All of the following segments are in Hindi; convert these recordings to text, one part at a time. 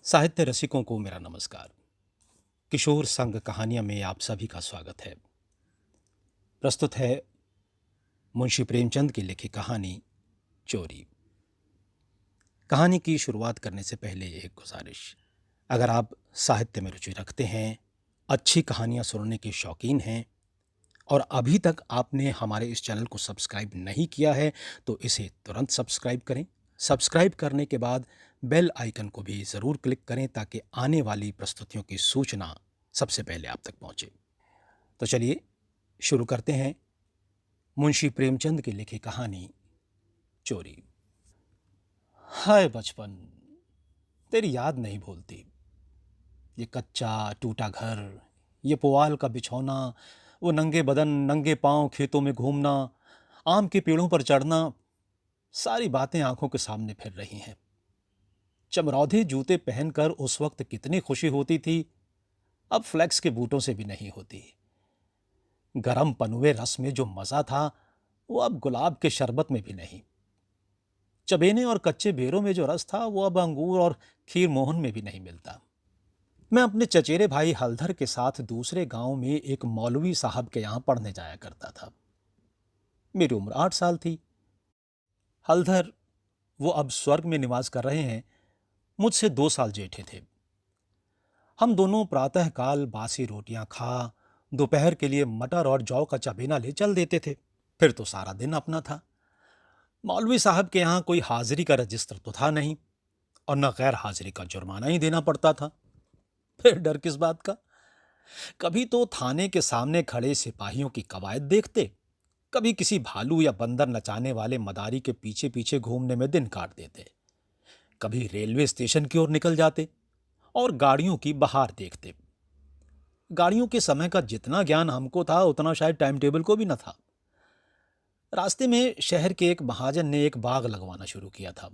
साहित्य रसिकों को मेरा नमस्कार। किशोर संग कहानियां में आप सभी का स्वागत है। प्रस्तुत है मुंशी प्रेमचंद की लिखी कहानी चोरी। कहानी की शुरुआत करने से पहले एक गुजारिश। अगर आप साहित्य में रुचि रखते हैं, अच्छी कहानियां सुनने के शौकीन हैं और अभी तक आपने हमारे इस चैनल को सब्सक्राइब नहीं किया है तो इसे तुरंत सब्सक्राइब करें। सब्सक्राइब करने के बाद बेल आइकन को भी ज़रूर क्लिक करें ताकि आने वाली प्रस्तुतियों की सूचना सबसे पहले आप तक पहुंचे। तो चलिए शुरू करते हैं मुंशी प्रेमचंद की लिखी कहानी चोरी। हाय बचपन, तेरी याद नहीं भूलती। ये कच्चा टूटा घर, ये पुआल का बिछौना, वो नंगे बदन नंगे पांव खेतों में घूमना, आम के पेड़ों पर चढ़ना, सारी बातें आंखों के सामने फिर रही हैं। चमरौधे जूते पहनकर उस वक्त कितनी खुशी होती थी, अब फ्लेक्स के बूटों से भी नहीं होती। गरम पनुए रस में जो मजा था वो अब गुलाब के शरबत में भी नहीं। चबेने और कच्चे बेरों में जो रस था वो अब अंगूर और खीर मोहन में भी नहीं मिलता। मैं अपने चचेरे भाई हलधर के साथ दूसरे गांव में एक मौलवी साहब के यहां पढ़ने जाया करता था। मेरी उम्र 8 साल थी। हलधर, वो अब स्वर्ग में निवास कर रहे हैं, मुझसे 2 साल जेठे थे। हम दोनों प्रातःकाल बासी रोटियां खा दोपहर के लिए मटर और जौ का चबेना ले चल देते थे। फिर तो सारा दिन अपना था। मौलवी साहब के यहाँ कोई हाजिरी का रजिस्टर तो था नहीं और न गैर हाजिरी का जुर्माना ही देना पड़ता था। फिर डर किस बात का। कभी तो थाने के सामने खड़े सिपाहियों की कवायद देखते, कभी किसी भालू या बंदर नचाने वाले मदारी के पीछे पीछे घूमने में दिन काट देते, कभी रेलवे स्टेशन की ओर निकल जाते और गाड़ियों की बहार देखते। गाड़ियों के समय का जितना ज्ञान हमको था उतना शायद टाइम टेबल को भी न था। रास्ते में शहर के एक महाजन ने एक बाग लगवाना शुरू किया था।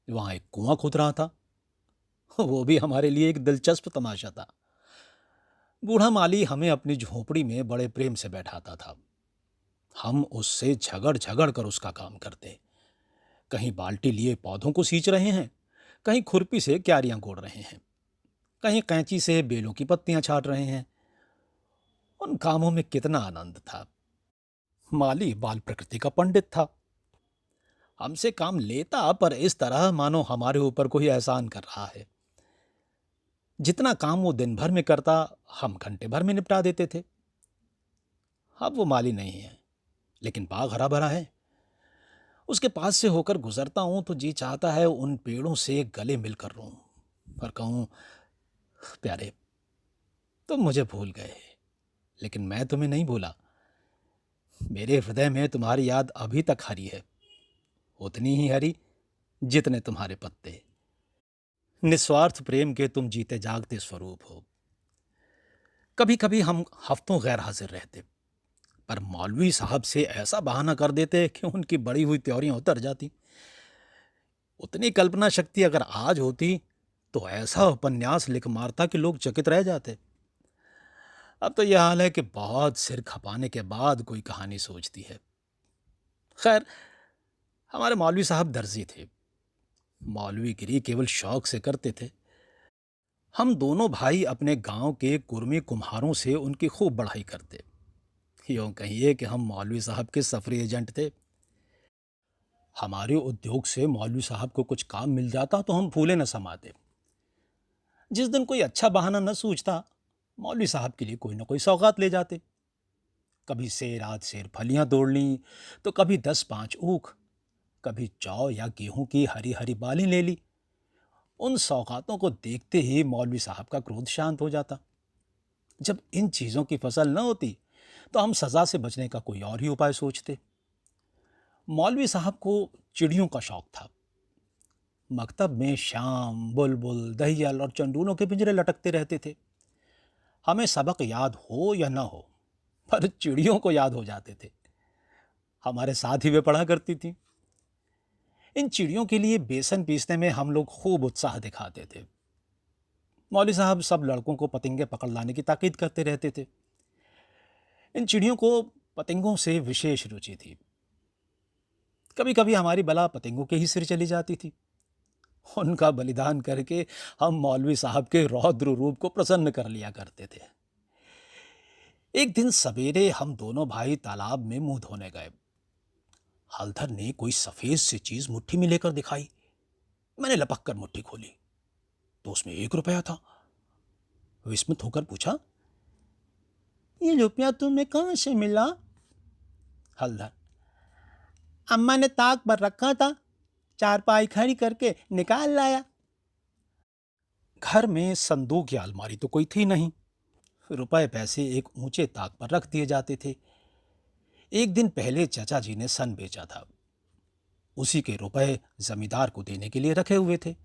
वहां एक कुआं खुद रहा था। वो भी हमारे लिए एक दिलचस्प तमाशा था। बूढ़ा माली हमें अपनी झोपड़ी में बड़े प्रेम से बैठाता था। हम उससे झगड़ झगड़ कर उसका काम करते। कहीं बाल्टी लिए पौधों को सींच रहे हैं, कहीं खुरपी से क्यारियां गोड़ रहे हैं, कहीं कैंची से बेलों की पत्तियां छाट रहे हैं। उन कामों में कितना आनंद था। माली बाल प्रकृति का पंडित था। हमसे काम लेता पर इस तरह मानो हमारे ऊपर कोई एहसान कर रहा है। जितना काम वो दिन भर में करता हम घंटे भर में निपटा देते थे। अब वो माली नहीं है, लेकिन बाग हरा भरा है। उसके पास से होकर गुजरता हूं तो जी चाहता है उन पेड़ों से गले मिलकर रहूं और कहूं, प्यारे, तुम मुझे भूल गए, लेकिन मैं तुम्हें नहीं भूला। मेरे हृदय में तुम्हारी याद अभी तक हरी है, उतनी ही हरी जितने तुम्हारे पत्ते। निस्वार्थ प्रेम के तुम जीते जागते स्वरूप हो। कभी कभी हम हफ्तों गैर हाजिर रहते, पर मौलवी साहब से ऐसा बहाना कर देते कि उनकी बड़ी हुई त्योरियां उतर जाती। उतनी कल्पना शक्ति अगर आज होती तो ऐसा उपन्यास लिख मारता कि लोग चकित रह जाते। अब तो यह हाल है कि बहुत सिर खपाने के बाद कोई कहानी सोचती है। खैर, हमारे मौलवी साहब दर्जी थे। मौलवीगिरी केवल शौक से करते थे। हम दोनों भाई अपने गांव के कुर्मी कुम्हारों से उनकी खूब बढ़ाई करते। यूं कहिए कि हम मौलवी साहब के सफरी एजेंट थे। हमारे उद्योग से मौलवी साहब को कुछ काम मिल जाता तो हम फूले न समाते। जिस दिन कोई अच्छा बहाना न सूझता, मौलवी साहब के लिए कोई ना कोई सौगात ले जाते। कभी सेर आध सेर फलियां तोड़ ली तो कभी 10 5 ऊख, कभी जौ या गेहूं की हरी हरी बालें ले ली। उन सौगातों को देखते ही मौलवी साहब का क्रोध शांत हो जाता। जब इन चीजों की फसल न होती तो हम सजा से बचने का कोई और ही उपाय सोचते। मौलवी साहब को चिड़ियों का शौक था। मकतब में शाम बुलबुल दहियल और चंडूलों के पिंजरे लटकते रहते थे। हमें सबक याद हो या ना हो, पर चिड़ियों को याद हो जाते थे। हमारे साथ ही वे पढ़ा करती थी। इन चिड़ियों के लिए बेसन पीसने में हम लोग खूब उत्साह दिखाते थे। मौलवी साहब सब लड़कों को पतंगे पकड़ लाने की ताकीद करते रहते थे। इन चिड़ियों को पतंगों से विशेष रुचि थी। कभी कभी हमारी बला पतंगों के ही सिर चली जाती थी। उनका बलिदान करके हम मौलवी साहब के रौद्र रूप को प्रसन्न कर लिया करते थे। एक दिन सवेरे हम दोनों भाई तालाब में मुंह धोने गए। हलधर ने कोई सफेद सी चीज मुट्ठी में लेकर दिखाई। मैंने लपक कर मुट्ठी खोली तो उसमें 1 रुपया था। विस्मित होकर पूछा, ये रुपया तुम्हें कहां से मिला? हलधर, अम्मा ने ताक पर रखा था, चारपाई खड़ी करके निकाल लाया। घर में संदूक या अलमारी तो कोई थी नहीं। रुपए पैसे एक ऊंचे ताक पर रख दिए जाते थे। एक दिन पहले चाचा जी ने सन बेचा था। उसी के रुपए जमींदार को देने के लिए रखे हुए थे।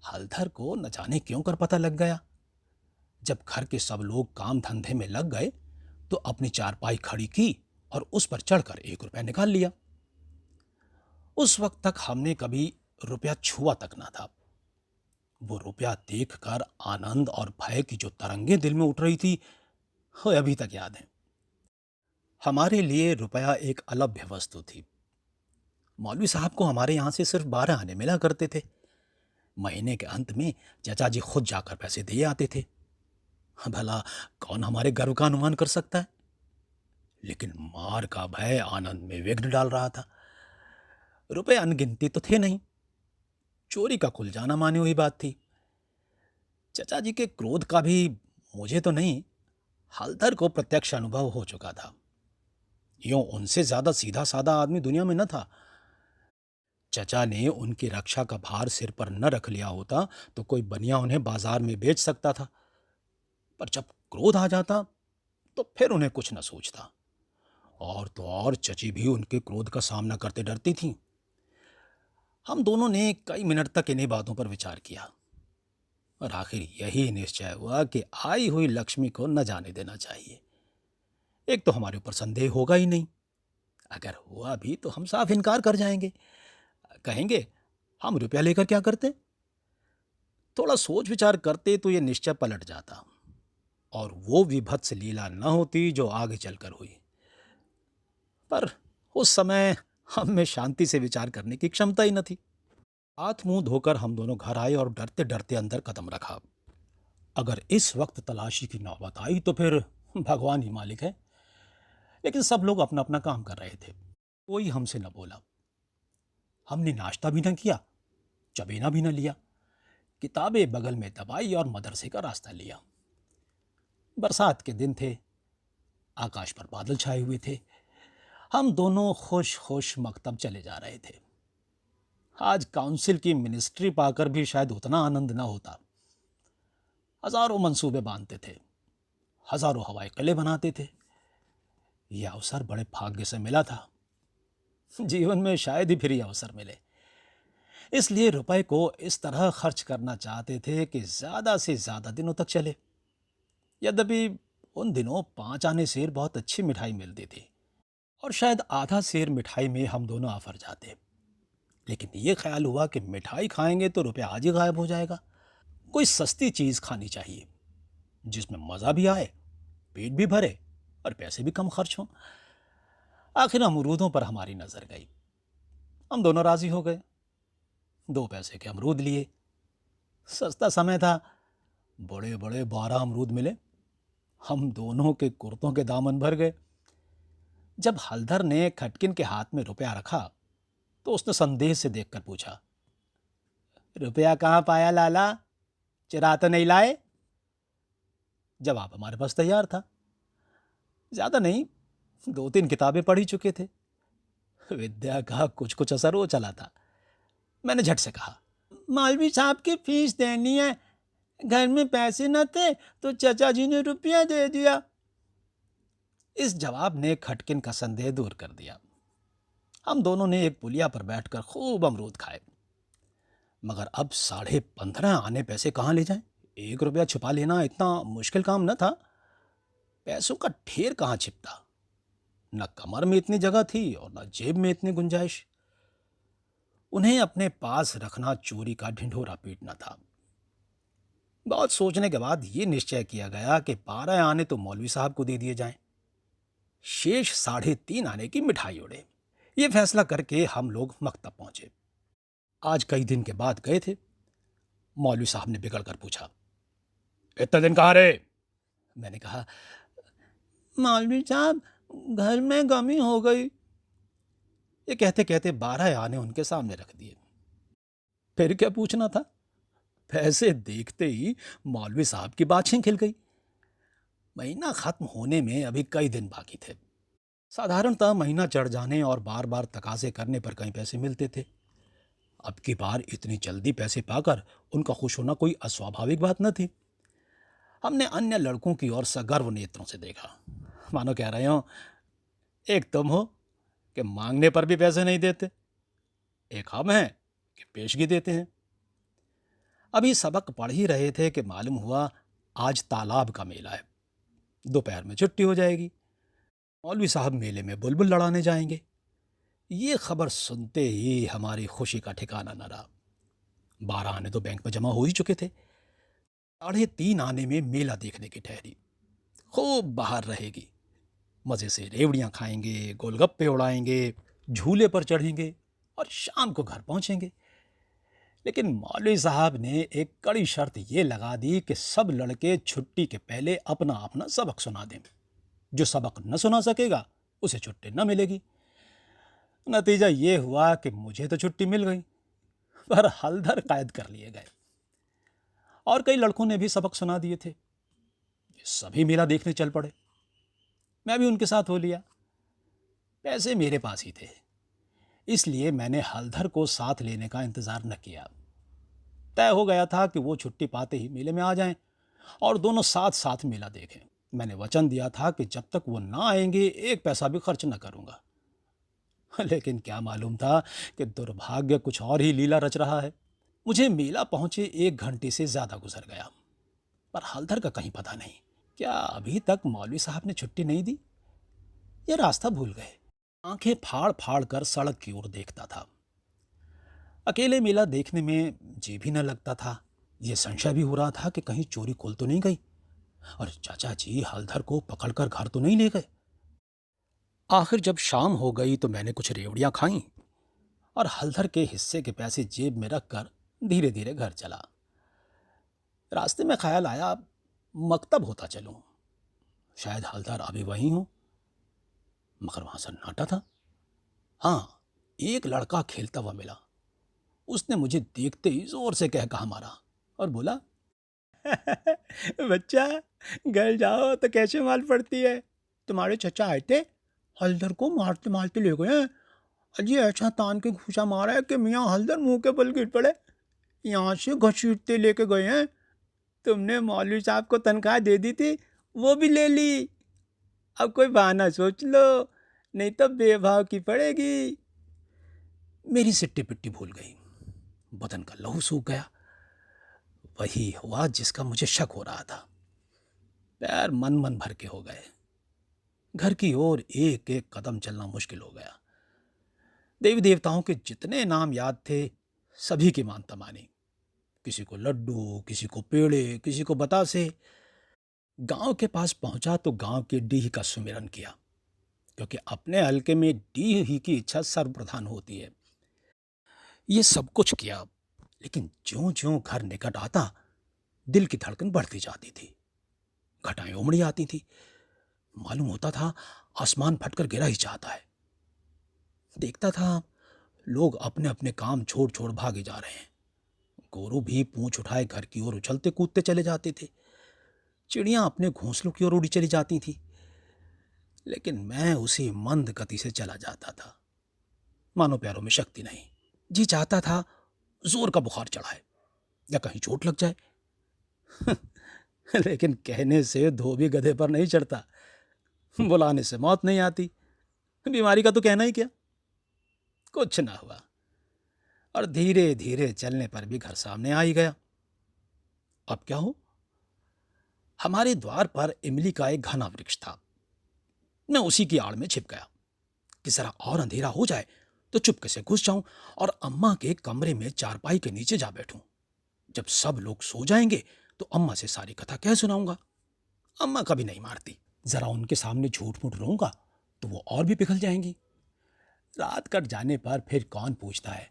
हलधर को न जाने क्यों कर पता लग गया। जब घर के सब लोग काम धंधे में लग गए तो अपनी चारपाई खड़ी की और उस पर चढ़कर 1 रुपया निकाल लिया। उस वक्त तक हमने कभी रुपया छुआ तक ना था। वो रुपया देखकर आनंद और भय की जो तरंगें दिल में उठ रही थी, वो अभी तक याद है। हमारे लिए रुपया एक अलभ्य वस्तु थी। मौलवी साहब को हमारे यहां से सिर्फ 12 आने मिला करते थे। महीने के अंत में चाचा जी खुद जाकर पैसे दिए आते थे। भला कौन हमारे गर्व का अनुमान कर सकता है? लेकिन मार का भय आनंद में विघ्न डाल रहा था। रुपए अनगिनती तो थे नहीं, चोरी का खुल जाना मानी हुई बात थी। चाचा जी के क्रोध का भी मुझे तो नहीं, हलधर को प्रत्यक्ष अनुभव हो चुका था। यूं उनसे ज्यादा सीधा साधा आदमी दुनिया में न था। चचा ने उनकी रक्षा का भार सिर पर न रख लिया होता तो कोई बनिया उन्हें बाजार में बेच सकता था, पर जब क्रोध आ जाता तो फिर उन्हें कुछ न सूझता। और तो और चची भी उनके क्रोध का सामना करते डरती थीं। हम दोनों ने कई मिनट तक इन्हीं बातों पर विचार किया और आखिर यही निश्चय हुआ कि आई हुई लक्ष्मी को न जाने देना चाहिए। एक तो हमारे ऊपर संदेह होगा ही नहीं, अगर हुआ भी तो हम साफ इनकार कर जाएंगे, कहेंगे हम रुपया लेकर क्या करते। थोड़ा सोच विचार करते तो ये निश्चय पलट जाता और वो विभत्स लीला न होती जो आगे चलकर हुई। पर उस समय हम में शांति से विचार करने की क्षमता ही न थी। हाथ मुंह धोकर हम दोनों घर आए और डरते डरते अंदर कदम रखा। अगर इस वक्त तलाशी की नौबत आई तो फिर भगवान ही मालिक है। लेकिन सब लोग अपना अपना काम कर रहे थे, कोई हमसे न बोला। हमने नाश्ता भी न किया, चबेना भी न लिया, किताबें बगल में दबाई और मदरसे का रास्ता लिया। बरसात के दिन थे, आकाश पर बादल छाए हुए थे। हम दोनों खुश खुश मकतब चले जा रहे थे। आज काउंसिल की मिनिस्ट्री पाकर भी शायद उतना आनंद न होता। हजारों मंसूबे बांधते थे, हजारों हवाई किले बनाते थे। यह अवसर बड़े भाग्य से मिला था। जीवन में शायद ही फिर यह अवसर मिले। इसलिए रुपए को इस तरह खर्च करना चाहते थे कि ज्यादा से ज्यादा दिनों तक चले। यद्यपि उन दिनों 5 आने सेर बहुत अच्छी मिठाई मिलती थी और शायद आधा सेर मिठाई में हम दोनों आफर जाते। लेकिन ये ख्याल हुआ कि मिठाई खाएंगे तो रुपया आज ही गायब हो जाएगा। कोई सस्ती चीज खानी चाहिए जिसमें मजा भी आए, पेट भी भरे और पैसे भी कम खर्च हों। आखिर अमरूदों पर हमारी नजर गई। हम दोनों राजी हो गए। 2 पैसे के अमरूद लिए। सस्ता समय था, बड़े बड़े 12 अमरूद मिले। हम दोनों के कुर्तों के दामन भर गए। जब हलधर ने खटकिन के हाथ में रुपया रखा तो उसने संदेह से देखकर पूछा, रुपया कहाँ पाया लाला? चुरा तो नहीं लाए? जवाब हमारे पास तैयार था। ज्यादा नहीं, 2-3 किताबें पढ़ ही चुके थे। विद्या का कुछ कुछ असर हो चला था। मैंने झट से कहा, मौलवी साहब की फीस देनी है, घर में पैसे न थे तो चाचा जी ने रुपया दे दिया। इस जवाब ने खटकिन का संदेह दूर कर दिया। हम दोनों ने एक पुलिया पर बैठकर खूब अमरूद खाए। मगर अब 15.5 आने पैसे कहाँ ले जाएं? 1 रुपया छुपा लेना इतना मुश्किल काम न था। पैसों का ढेर कहाँ छिपता। न कमर में इतनी जगह थी और न जेब में इतनी गुंजाइश। उन्हें अपने पास रखना चोरी का ढिंढोरा पीटना था। बहुत सोचने के बाद यह निश्चय किया गया कि 12 आने तो मौलवी साहब को दे दिए जाएं, शेष 3.5 आने की मिठाई उड़े। ये फैसला करके हम लोग मकतब पहुंचे। आज कई दिन के बाद गए थे। मौलवी साहब ने बिगड़ कर पूछा, इतने दिन कहाँ रहे? मैंने कहा, मौलवी साहब घर में गमी हो गई। ये कहते कहते 12 आने उनके सामने रख दिए। फिर क्या पूछना था? पैसे देखते ही मौलवी साहब की बातें खिल गई। महीना खत्म होने में अभी कई दिन बाकी थे। साधारणतः महीना चढ़ जाने और बार बार तकाजे करने पर कई पैसे मिलते थे। अब की बार इतनी जल्दी पैसे पाकर उनका खुश होना कोई अस्वाभाविक बात न थी। हमने अन्य लड़कों की ओर सगर्व नेत्रों से देखा, मानो कह रहे हो, एक तुम हो कि मांगने पर भी पैसे नहीं देते, एक हम हैं कि पेशगी देते हैं। अभी सबक पढ़ ही रहे थे कि मालूम हुआ आज तालाब का मेला है, दोपहर में छुट्टी हो जाएगी। मौलवी साहब मेले में बुलबुल लड़ाने जाएंगे। ये खबर सुनते ही हमारी खुशी का ठिकाना न रहा। 12 आने तो बैंक में जमा हो ही चुके थे। 3.5 आने में मेला देखने की ठहरी। खूब बाहर रहेगी, मज़े से रेवड़ियाँ खाएंगे, गोलगप्पे उड़ाएंगे, झूले पर चढ़ेंगे और शाम को घर पहुँचेंगे। लेकिन मौलवी साहब ने एक कड़ी शर्त ये लगा दी कि सब लड़के छुट्टी के पहले अपना अपना सबक सुना दें। जो सबक न सुना सकेगा उसे छुट्टी न मिलेगी। नतीजा ये हुआ कि मुझे तो छुट्टी मिल गई, पर हलधर कैद कर लिए गए। और कई लड़कों ने भी सबक सुना दिए थे। सभी मेला देखने चल पड़े। मैं भी उनके साथ हो लिया। पैसे मेरे पास ही थे, इसलिए मैंने हलधर को साथ लेने का इंतजार न किया। तय हो गया था कि वो छुट्टी पाते ही मेले में आ जाएं और दोनों साथ साथ मेला देखें। मैंने वचन दिया था कि जब तक वो ना आएंगे एक पैसा भी खर्च न करूंगा। लेकिन क्या मालूम था कि दुर्भाग्य कुछ और ही लीला रच रहा है। मुझे मेला पहुंचे 1 घंटे से ज्यादा गुजर गया, पर हलधर का कहीं पता नहीं। क्या अभी तक मौलवी साहब ने छुट्टी नहीं दी या रास्ता भूल गए? आंखें फाड़ फाड़ कर सड़क की ओर देखता था। अकेले मेला देखने में जी भी न लगता था। यह संशय भी हो रहा था कि कहीं चोरी खुल तो नहीं गई और चाचा जी हलधर को पकड़कर घर तो नहीं ले गए। आखिर जब शाम हो गई तो मैंने कुछ रेवड़ियां खाईं और हलधर के हिस्से के पैसे जेब में रखकर धीरे धीरे घर चला। रास्ते में ख्याल आया, मकतब होता चलूं, शायद हलधर अभी वहीं हो। मगर वहां सन्नाटा था। हाँ, एक लड़का खेलता हुआ मिला। उसने मुझे देखते ही जोर से कह कहा मारा और बोला, बच्चा, घर जाओ तो कैसे माल पड़ती है। तुम्हारे चचा आए थे, हलधर को मारते मारते ले गए हैं। अजी ऐसा तान के घूसा मारा है कि मियाँ हलधर मुंह के बल गिर पड़े। यहाँ से घसीटते लेके गए हैं। तुमने मौलवी साहब को तनख्वाह दे दी थी, वो भी ले ली। अब कोई बहाना सोच लो, नहीं तो बेभाव की पड़ेगी। मेरी सिट्टी पिट्टी भूल गई, बदन का लहू सूख गया। वही हुआ जिसका मुझे शक हो रहा था। पैर मन मन भर के हो गए। घर की ओर एक एक कदम चलना मुश्किल हो गया। देवी देवताओं के जितने नाम याद थे सभी की मानता मानी। किसी को लड्डू, किसी को पेड़े, किसी को बतासे। गांव के पास पहुंचा तो गांव के डीह का सुमिरन किया, क्योंकि अपने हल्के में डीह ही की इच्छा सर्वप्रधान होती है। ये सब कुछ किया, लेकिन ज्यों ज्यों घर निकट आता दिल की धड़कन बढ़ती जाती थी। घटाएं उमड़ी आती थी। मालूम होता था आसमान फटकर गिरा ही चाहता है। देखता था लोग अपने अपने काम छोड़ छोड़ भागे जा रहे हैं। गोरू भी पूंछ उठाए घर की ओर उछलते कूदते चले जाते थे। चिड़ियां अपने घोंसलों की ओर उड़ी चली जाती थी। लेकिन मैं उसी मंद गति से चला जाता था, मानो पैरों में शक्ति नहीं। जी चाहता था जोर का बुखार चढ़ाए या कहीं चोट लग जाए। लेकिन कहने से धोबी गधे पर नहीं चढ़ता, बुलाने से मौत नहीं आती। बीमारी का तो कहना ही क्या। कुछ ना हुआ और धीरे धीरे चलने पर भी घर सामने आ ही गया। अब क्या हो, हमारे द्वार पर इमली का एक घना वृक्ष था। मैं उसी की आड़ में छिप गया कि जरा और अंधेरा हो जाए तो चुपके से घुस जाऊं और अम्मा के कमरे में चारपाई के नीचे जा बैठूं। जब सब लोग सो जाएंगे तो अम्मा से सारी कथा कह सुनाऊंगा। अम्मा कभी नहीं मारती। जरा उनके सामने झूठ मूठ रहूंगा तो वो और भी पिघल जाएंगी। रात कट जाने पर फिर कौन पूछता है।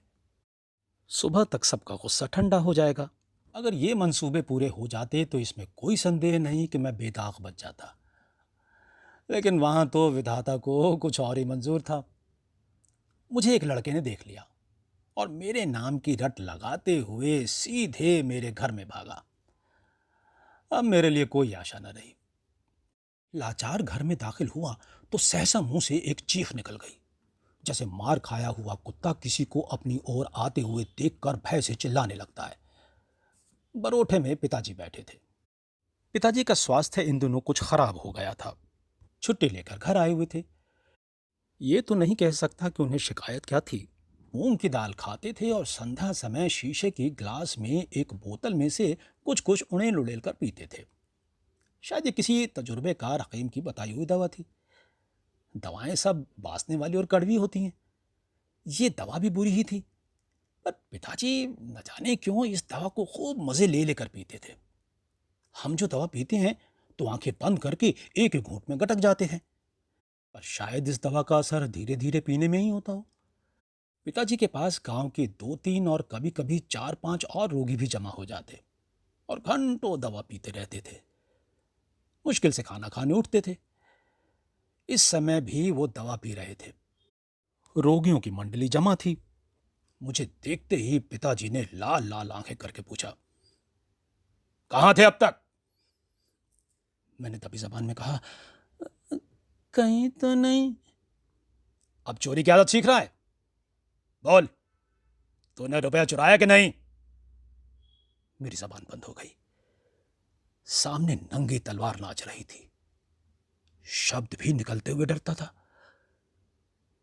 सुबह तक सबका गुस्सा ठंडा हो जाएगा। अगर ये मंसूबे पूरे हो जाते तो इसमें कोई संदेह नहीं कि मैं बेदाग बच जाता। लेकिन वहां तो विधाता को कुछ और ही मंजूर था। मुझे एक लड़के ने देख लिया और मेरे नाम की रट लगाते हुए सीधे मेरे घर में भागा। अब मेरे लिए कोई आशा न रही। लाचार घर में दाखिल हुआ तो सहसा मुंह से एक चीख निकल गई, जैसे मार खाया हुआ कुत्ता किसी को अपनी ओर आते हुए देखकर भय से चिल्लाने लगता है। बरोठे में पिताजी बैठे थे। पिताजी का स्वास्थ्य इन दिनों कुछ खराब हो गया था। छुट्टी लेकर घर आए हुए थे। ये तो नहीं कह सकता कि उन्हें शिकायत क्या थी। मूंग की दाल खाते थे और संध्या समय शीशे की ग्लास में एक बोतल में से कुछ कुछ उड़ेल उड़ेल कर पीते थे। शायद ये किसी तजुर्बेकार हकीम की बताई हुई दवा थी। दवाएं सब बासने वाली और कड़वी होती हैं। ये दवा भी बुरी ही थी, पर पिताजी न जाने क्यों इस दवा को खूब मजे ले लेकर पीते थे। हम जो दवा पीते हैं तो आंखें बंद करके एक एक घूंट में गटक जाते हैं, पर शायद इस दवा का असर धीरे धीरे पीने में ही होता हो। पिताजी के पास गांव के 2-3 और कभी कभी 4-5 और रोगी भी जमा हो जाते और घंटों दवा पीते रहते थे। मुश्किल से खाना खाने उठते थे। इस समय भी वो दवा पी रहे थे। रोगियों की मंडली जमा थी। मुझे देखते ही पिताजी ने लाल लाल आंखें करके पूछा, कहां थे अब तक? मैंने दबी जबान में कहा, कहीं तो नहीं। अब चोरी की आदत सीख रहा है? बोल, तूने रुपया चुराया कि नहीं? मेरी जबान बंद हो गई। सामने नंगी तलवार नाच रही थी। शब्द भी निकलते हुए डरता था।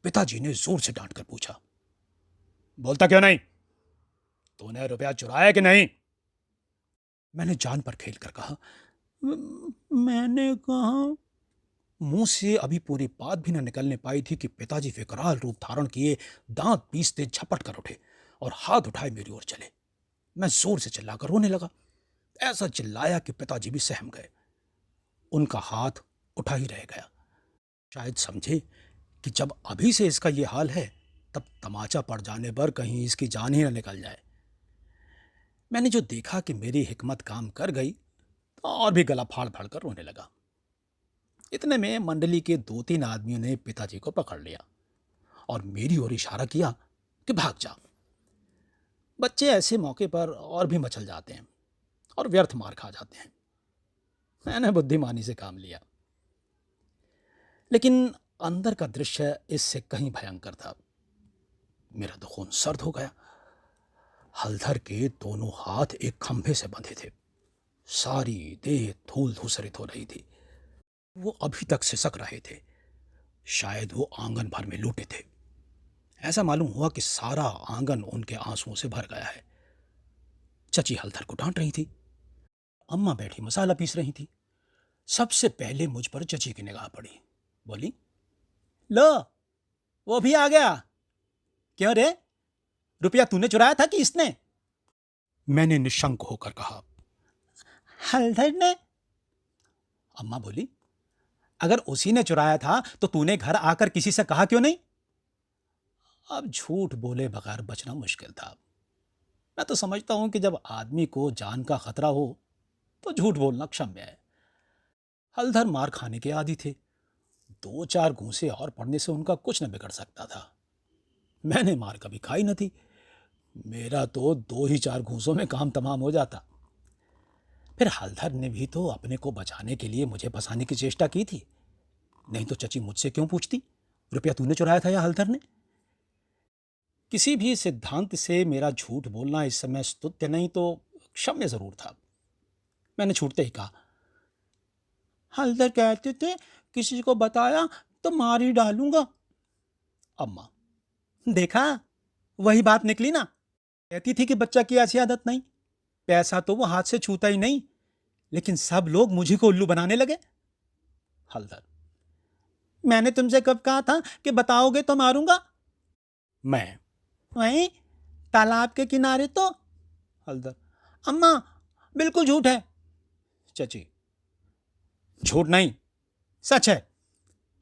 पिताजी ने जोर से डांट कर पूछा, बोलता क्यों नहीं? तूने रुपया चुराया कि नहीं? मैंने जान पर खेल कर कहा, मैंने कहा। मुंह से अभी पूरी बात भी न निकलने पाई थी कि पिताजी विकराल रूप धारण किए दांत पीसते झपट कर उठे और हाथ उठाए मेरी ओर चले। मैं जोर से चिल्लाकर रोने लगा। ऐसा चिल्लाया कि पिताजी भी सहम गए। उनका हाथ उठा ही रह गया। शायद समझे कि जब अभी से इसका ये हाल है तब तमाचा पड़ जाने पर कहीं इसकी जान ही न निकल जाए। मैंने जो देखा कि मेरी हिकमत काम कर गई तो और भी गला फाड़ फाड़ कर रोने लगा। इतने में मंडली के 2-3 आदमियों ने पिताजी को पकड़ लिया और मेरी ओर इशारा किया कि भाग जा। बच्चे ऐसे मौके पर और भी मचल जाते हैं और व्यर्थ मार खा जाते हैं। मैंने बुद्धिमानी से काम लिया, लेकिन अंदर का दृश्य इससे कहीं भयंकर था। मेरा तो खून सर्द हो गया। हलधर के दोनों हाथ एक खंभे से बंधे थे। सारी देह धूल धूसरित हो रही थी। वो अभी तक सिसक रहे थे। शायद वो आंगन भर में लूटे थे। ऐसा मालूम हुआ कि सारा आंगन उनके आंसुओं से भर गया है। चची हलधर को डांट रही थी। अम्मा बैठी मसाला पीस रही थी। सबसे पहले मुझ पर चची की निगाह पड़ी। बोली, लो, वो भी आ गया। क्यों रे, रुपया तूने चुराया था कि इसने? मैंने निशंक होकर कहा, हलधर ने। अम्मा बोली, अगर उसी ने चुराया था तो तूने घर आकर किसी से कहा क्यों नहीं? अब झूठ बोले बगैर बचना मुश्किल था। मैं तो समझता हूं कि जब आदमी को जान का खतरा हो तो झूठ बोलना क्षम्य है। हलधर मार खाने के आदी थे। 2-4 घूंसे और पड़ने से उनका कुछ न बिगड़ सकता था। मैंने मार कभी खाई न थी। मेरा तो 2 ही 4 घूंसों में काम तमाम हो जाता। फिर हलधर ने भी तो अपने को बचाने के लिए मुझे फंसाने की चेष्टा की थी। नहीं तो चची मुझसे क्यों पूछती, रुपया तूने चुराया था या हलधर ने? किसी भी सिद्धांत से मेरा झूठ बोलना इस समय स्तुत्य नहीं तो क्षम्य जरूर था। मैंने छूटते ही कहा, हलधर कहते थे किसी को बताया तो मार ही डालूंगा। अम्मा, देखा, वही बात निकली ना। कहती थी कि बच्चा की ऐसी आदत नहीं। पैसा तो वो हाथ से छूता ही नहीं, लेकिन सब लोग मुझे को उल्लू बनाने लगे। हलधर, मैंने तुमसे कब कहा था कि बताओगे तो मारूंगा? मैं, वहीं तालाब के किनारे तो। हलधर, अम्मा, बिल्कुल झूठ है। चची, झूठ नहीं, सच है।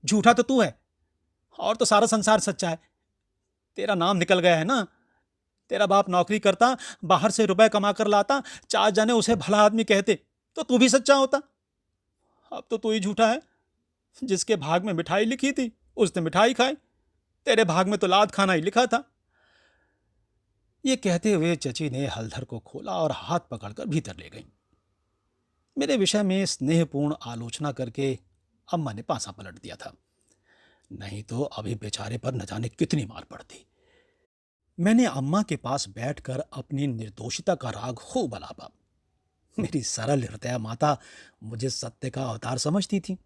झूठा तो तू है और तो सारा संसार सच्चा है। तेरा नाम निकल गया है ना। तेरा बाप नौकरी करता, बाहर से रुपए कमा कर लाता, 4 जने उसे भला आदमी कहते, तो तू भी सच्चा होता। अब तो तू ही झूठा है। जिसके भाग में मिठाई लिखी थी उसने मिठाई खाई, तेरे भाग में तो लात खाना ही लिखा था। ये कहते हुए चची ने हलधर को खोला और हाथ पकड़कर भीतर ले गई। मेरे विषय में स्नेहपूर्ण आलोचना करके अम्मा ने पासा पलट दिया था, नहीं तो अभी बेचारे पर न जाने कितनी मार पड़ती। मैंने अम्मा के पास बैठकर अपनी निर्दोषिता का राग खूब अलापा। मेरी सरल हृदया माता मुझे सत्य का अवतार समझती थी।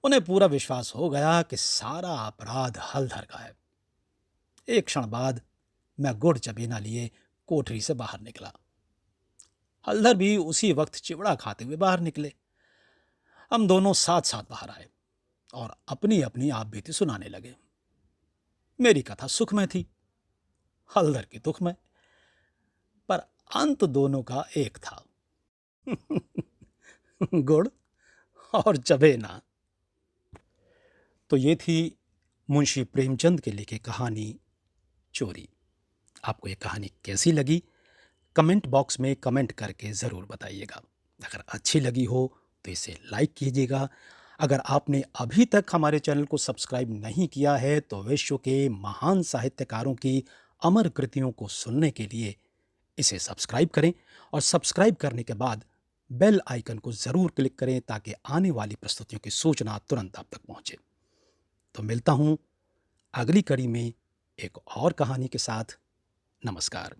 उन्हें पूरा विश्वास हो गया कि सारा अपराध हलधर का है। एक क्षण बाद मैं गुड़ चबेना लिए कोठरी से बाहर निकला। हलधर भी उसी वक्त चिवड़ा खाते हुए बाहर निकले। हम दोनों साथ साथ बाहर आए और अपनी अपनी आप बीती सुनाने लगे। मेरी कथा सुखमय थी, हलधर की दुखमय, पर अंत दोनों का एक था। गुड़ और चबेना। तो ये थी मुंशी प्रेमचंद के लिखे कहानी चोरी। आपको ये कहानी कैसी लगी कमेंट बॉक्स में कमेंट करके ज़रूर बताइएगा। अगर अच्छी लगी हो तो इसे लाइक कीजिएगा। अगर आपने अभी तक हमारे चैनल को सब्सक्राइब नहीं किया है तो विश्व के महान साहित्यकारों की अमर कृतियों को सुनने के लिए इसे सब्सक्राइब करें और सब्सक्राइब करने के बाद बेल आइकन को ज़रूर क्लिक करें ताकि आने वाली प्रस्तुतियों की सूचना तुरंत आप तक पहुंचे। तो मिलता हूं अगली कड़ी में एक और कहानी के साथ। नमस्कार।